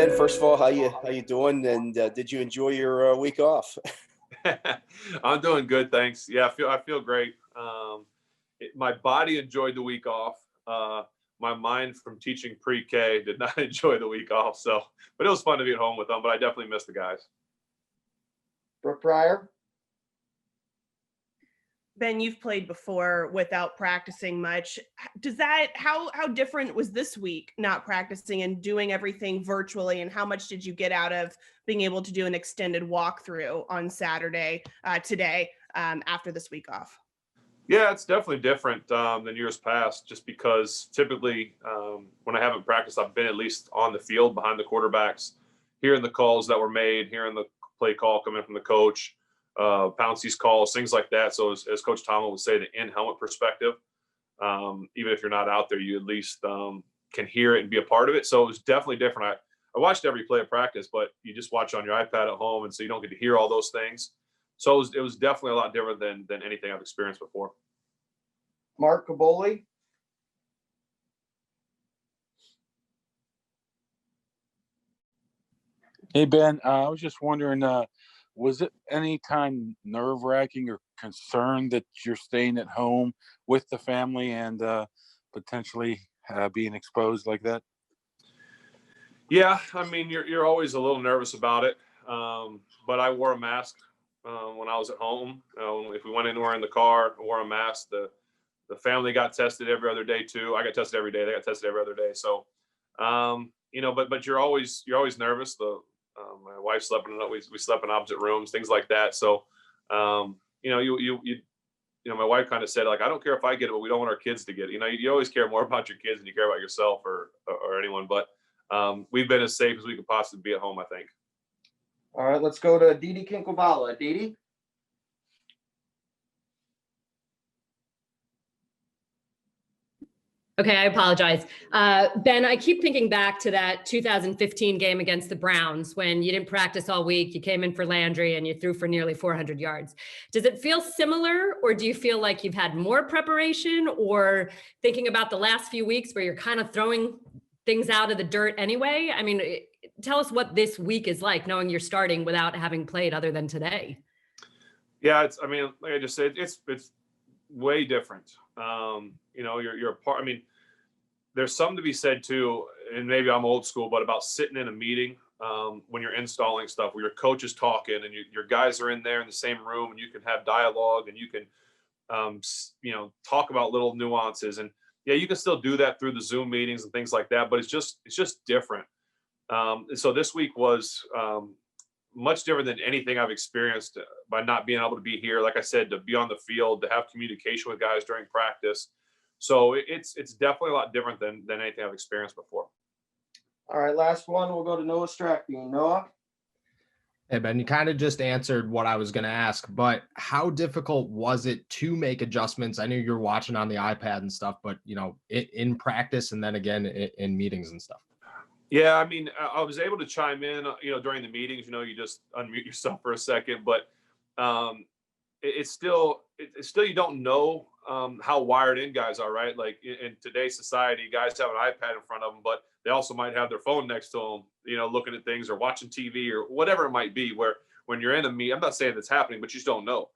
Ben, first of all, how you doing? And did you enjoy your week off? I'm doing good, thanks. Yeah, I feel great. My body enjoyed the week off. My mind from teaching pre-K did not enjoy the week off. So, but it was fun to be at home with them. But I definitely missed the guys. Brooke Pryor. Ben, you've played before without practicing much. How different was this week not practicing and doing everything virtually? And how much did you get out of being able to do an extended walkthrough on Saturday today after this week off? Yeah, it's definitely different than years past, just because typically when I haven't practiced, I've been at least on the field behind the quarterbacks, hearing the calls that were made, hearing the play call coming from the coach, Pouncey's calls, things like that. So as Coach Tomlin would say, the in-helmet perspective, even if you're not out there, you at least can hear it and be a part of it. So it was definitely different. I watched every play of practice, but you just watch on your iPad at home, and so you don't get to hear all those things. So it was definitely a lot different than anything I've experienced before. Mark Caboli. Hey, Ben, I was just wondering, was it any time nerve-wracking or concerned that you're staying at home with the family and potentially being exposed like that? Yeah, I mean, you're always a little nervous about it, but I wore a mask when I was at home. If we went anywhere in the car, I wore a mask. The family got tested every other day too. I got tested every day. They got tested every other day. So, but you're always nervous. My wife slept we slept in opposite rooms, things like that. So, my wife kind of said, like, I don't care if I get it, but we don't want our kids to get it. You always care more about your kids than you care about yourself or anyone. But we've been as safe as we could possibly be at home, I think. All right, let's go to Didi Kinklevala. Didi. Okay, I apologize. Ben, I keep thinking back to that 2015 game against the Browns when you didn't practice all week. You came in for Landry and you threw for nearly 400 yards. Does it feel similar, or do you feel like you've had more preparation, or thinking about the last few weeks where you're kind of throwing things out of the dirt anyway? I mean, tell us what this week is like, knowing you're starting without having played other than today. Yeah, like I just said, it's way different. You're a part. I mean, there's something to be said too, and maybe I'm old school, but about sitting in a meeting when you're installing stuff, where your coach is talking and your guys are in there in the same room, and you can have dialogue and you can, talk about little nuances. And yeah, you can still do that through the Zoom meetings and things like that, but it's just different. So this week was much different than anything I've experienced by not being able to be here. Like I said, to be on the field, to have communication with guys during practice. So it's definitely a lot different than anything I've experienced before. All right, last one. We'll go to Noah Strackbean. Noah. Hey, Ben, you kind of just answered what I was going to ask, but how difficult was it to make adjustments? I knew you were watching on the iPad and stuff, but, in practice and then again in meetings and stuff. Yeah, I mean, I was able to chime in, during the meetings. You just unmute yourself for a second, but it's still you don't know how wired in guys are, right? Like in today's society, guys have an iPad in front of them, but they also might have their phone next to them, looking at things or watching TV or whatever it might be. Where when you're in a meet, I'm not saying that's happening, but you just don't know.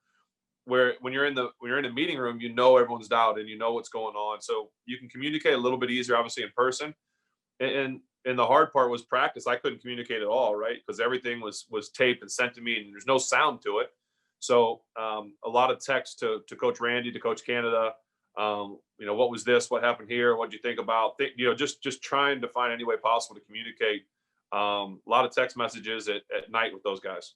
Where when you're in a meeting room, everyone's dialed and what's going on, so you can communicate a little bit easier, obviously in person. And the hard part was practice. I couldn't communicate at all, right? Because everything was taped and sent to me, and there's no sound to it. So a lot of text to Coach Randy, to Coach Canada. What was this? What happened here? What did you think about? Just trying to find any way possible to communicate. A lot of text messages at night with those guys.